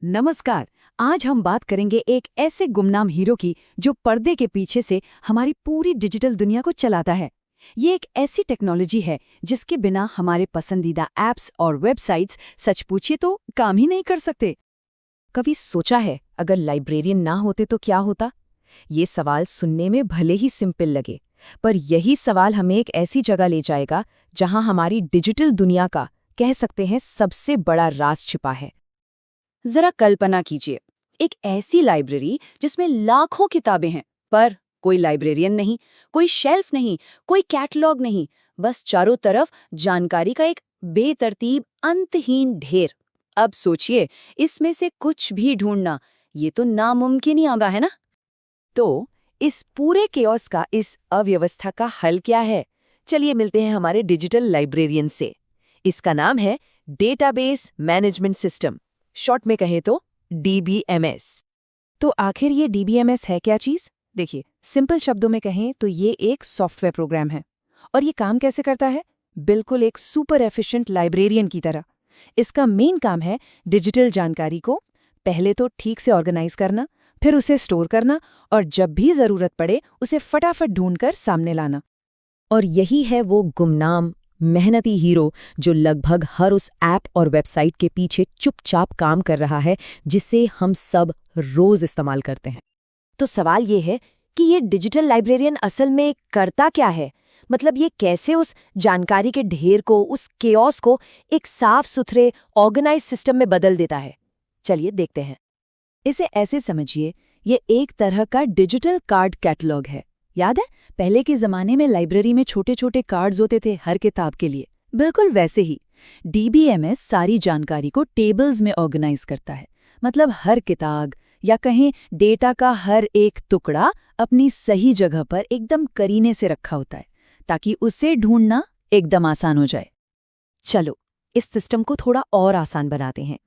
नमस्कार। आज हम बात करेंगे एक ऐसे गुमनाम हीरो की जो पर्दे के पीछे से हमारी पूरी डिजिटल दुनिया को चलाता है। ये एक ऐसी टेक्नोलॉजी है जिसके बिना हमारे पसंदीदा ऐप्स और वेबसाइट्स सच पूछिए तो काम ही नहीं कर सकते। कभी सोचा है अगर लाइब्रेरियन ना होते तो क्या होता? ये सवाल सुनने में भले ही सिंपल लगे, पर यही सवाल हमें एक ऐसी जगह ले जाएगा जहां हमारी डिजिटल दुनिया का, कह सकते हैं, सबसे बड़ा राज छिपा है। जरा कल्पना कीजिए, एक ऐसी लाइब्रेरी जिसमें लाखों किताबें हैं, पर कोई लाइब्रेरियन नहीं, कोई शेल्फ नहीं, कोई कैटलॉग नहीं, बस चारों तरफ जानकारी का एक बेतरतीब अंतहीन ढेर। अब सोचिए, इसमें से कुछ भी ढूंढना, ये तो नामुमकिन ही आगा है ना? तो इस पूरे केओस का, इस अव्यवस्था का हल क्या है? चलिए मिलते हैं हमारे डिजिटल लाइब्रेरियन से। इसका नाम है डेटाबेस मैनेजमेंट सिस्टम, शॉर्ट में कहें तो DBMS। तो आखिर ये DBMS है क्या चीज़? देखिए, सिंपल शब्दों में कहें तो ये एक सॉफ्टवेयर प्रोग्राम है। और ये काम कैसे करता है? बिल्कुल एक सुपर एफिशिएंट लाइब्रेरियन की तरह। इसका मेन काम है डिजिटल जानकारी को पहले तो ठीक से ऑर्गेनाइज करना, फिर उसे स्टोर करना और जब भी ज़रूरत पड़े उसे फटाफट ढूंढकर सामने लाना। और यही है वो गुमनाम मेहनती हीरो जो लगभग हर उस ऐप और वेबसाइट के पीछे चुपचाप काम कर रहा है, जिसे हम सब रोज इस्तेमाल करते हैं। तो सवाल ये है कि ये डिजिटल लाइब्रेरियन असल में करता क्या है? मतलब ये कैसे उस जानकारी के ढेर को, उस केओस को एक साफ सुथरे ऑर्गेनाइज सिस्टम में बदल देता है? चलिए देखते हैं। इसे ऐसे समझिए, ये एक तरह का डिजिटल कार्ड कैटलॉग है। याद है, पहले के जमाने में लाइब्रेरी में छोटे छोटे कार्ड्स होते थे हर किताब के लिए। बिल्कुल वैसे ही DBMS सारी जानकारी को टेबल्स में ऑर्गेनाइज करता है। मतलब हर किताब या कहें डेटा का हर एक टुकड़ा अपनी सही जगह पर एकदम करीने से रखा होता है, ताकि उसे ढूंढना एकदम आसान हो जाए। चलो इस सिस्टम को थोड़ा और आसान बनाते हैं।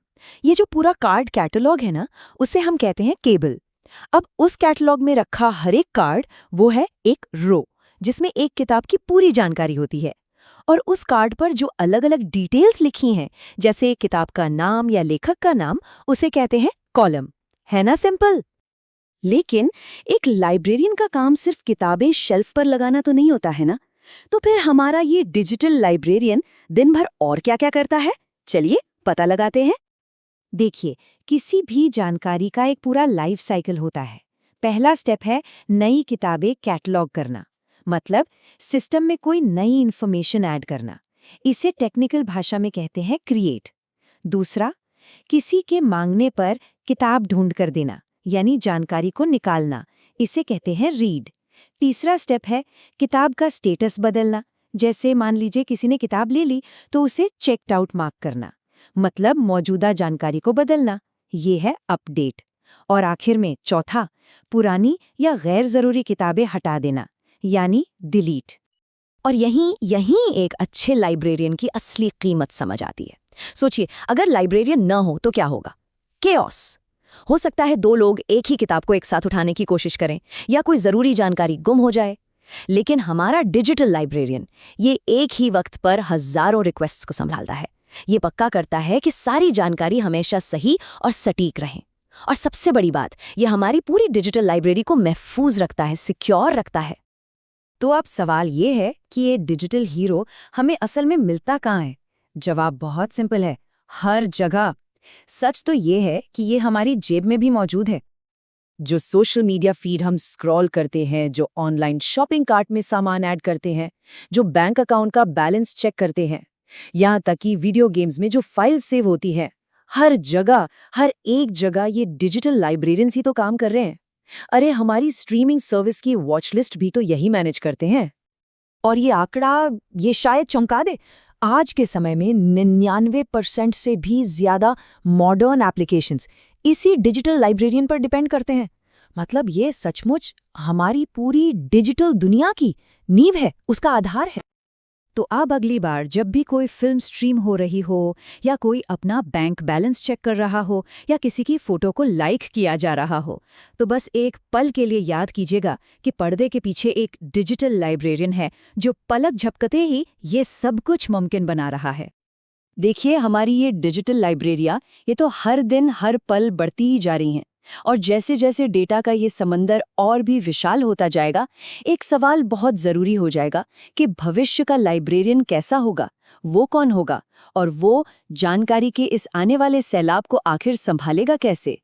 ये जो पूरा कार्ड कैटलॉग है ना, उसे हम कहते हैं केबल। अब उस कैटलॉग में रखा हर एक कार्ड, वो है एक रो, जिसमें एक किताब की पूरी जानकारी होती है। और उस कार्ड पर जो अलग अलग डिटेल्स लिखी हैं, जैसे किताब का नाम या लेखक का नाम, उसे कहते हैं कॉलम। है ना सिंपल? लेकिन एक लाइब्रेरियन का काम सिर्फ किताबें शेल्फ पर लगाना तो नहीं होता है ना। तो फिर हमारा ये डिजिटल लाइब्रेरियन दिन भर और क्या-क्या करता है? चलिए पता लगाते हैं। देखिए, किसी भी जानकारी का एक पूरा लाइफ साइकिल होता है। पहला स्टेप है नई किताबें कैटलॉग करना, मतलब सिस्टम में कोई नई इन्फॉर्मेशन ऐड करना। इसे टेक्निकल भाषा में कहते हैं क्रिएट। दूसरा, किसी के मांगने पर किताब ढूंढ कर देना, यानी जानकारी को निकालना। इसे कहते हैं रीड। तीसरा स्टेप है किताब का स्टेटस बदलना। जैसे मान लीजिए किसी ने किताब ले ली तो उसे चेक्ड आउट मार्क करना, मतलब मौजूदा जानकारी को बदलना। ये है अपडेट। और आखिर में चौथा, पुरानी या गैर जरूरी किताबें हटा देना, यानी डिलीट। और यहीं एक अच्छे लाइब्रेरियन की असली कीमत समझ आती है। सोचिए, अगर लाइब्रेरियन न हो तो क्या होगा? केओस। हो सकता है दो लोग एक ही किताब को एक साथ उठाने की कोशिश करें, या कोई जरूरी जानकारी गुम हो जाए। लेकिन हमारा डिजिटल लाइब्रेरियन ये एक ही वक्त पर हजारों रिक्वेस्ट्स को संभालता है। ये पक्का करता है कि सारी जानकारी हमेशा सही और सटीक रहे। और सबसे बड़ी बात, ये हमारी पूरी डिजिटल लाइब्रेरी को महफूज रखता है, सिक्योर रखता है। तो अब सवाल ये है कि ये डिजिटल हीरो हमें असल में मिलता कहाँ है? जवाब बहुत सिंपल है, हर जगह। सच तो ये है कि ये हमारी जेब में भी मौजूद है। जो सोशल मीडिया फीड हम स्क्रॉल करते हैं, जो ऑनलाइन शॉपिंग कार्ट में सामान ऐड करते हैं, जो बैंक अकाउंट का बैलेंस चेक करते हैं, यहाँ तक कि वीडियो गेम्स में जो फाइल सेव होती है, हर जगह, हर एक जगह ये डिजिटल लाइब्रेरियंस ही तो काम कर रहे हैं। अरे हमारी स्ट्रीमिंग सर्विस की वॉच लिस्ट भी तो यही मैनेज करते हैं। और ये आंकड़ा, ये शायद चौंका दे, आज के समय में 99% से भी ज्यादा मॉडर्न एप्लीकेशंस इसी डिजिटल लाइब्रेरियन पर डिपेंड करते हैं। मतलब ये सचमुच हमारी पूरी डिजिटल दुनिया की नींव है, उसका आधार है। तो अब अगली बार जब भी कोई फिल्म स्ट्रीम हो रही हो, या कोई अपना बैंक बैलेंस चेक कर रहा हो, या किसी की फोटो को लाइक किया जा रहा हो, तो बस एक पल के लिए याद कीजिएगा कि पर्दे के पीछे एक डिजिटल लाइब्रेरियन है जो पलक झपकते ही ये सब कुछ मुमकिन बना रहा है। देखिए, हमारी ये डिजिटल लाइब्रेरियाँ ये तो हर दिन हर पल बढ़ती ही जा रही हैं। और जैसे जैसे डेटा का ये समंदर और भी विशाल होता जाएगा, एक सवाल बहुत ज़रूरी हो जाएगा कि भविष्य का लाइब्रेरियन कैसा होगा, वो कौन होगा और वो जानकारी के इस आने वाले सैलाब को आखिर संभालेगा कैसे।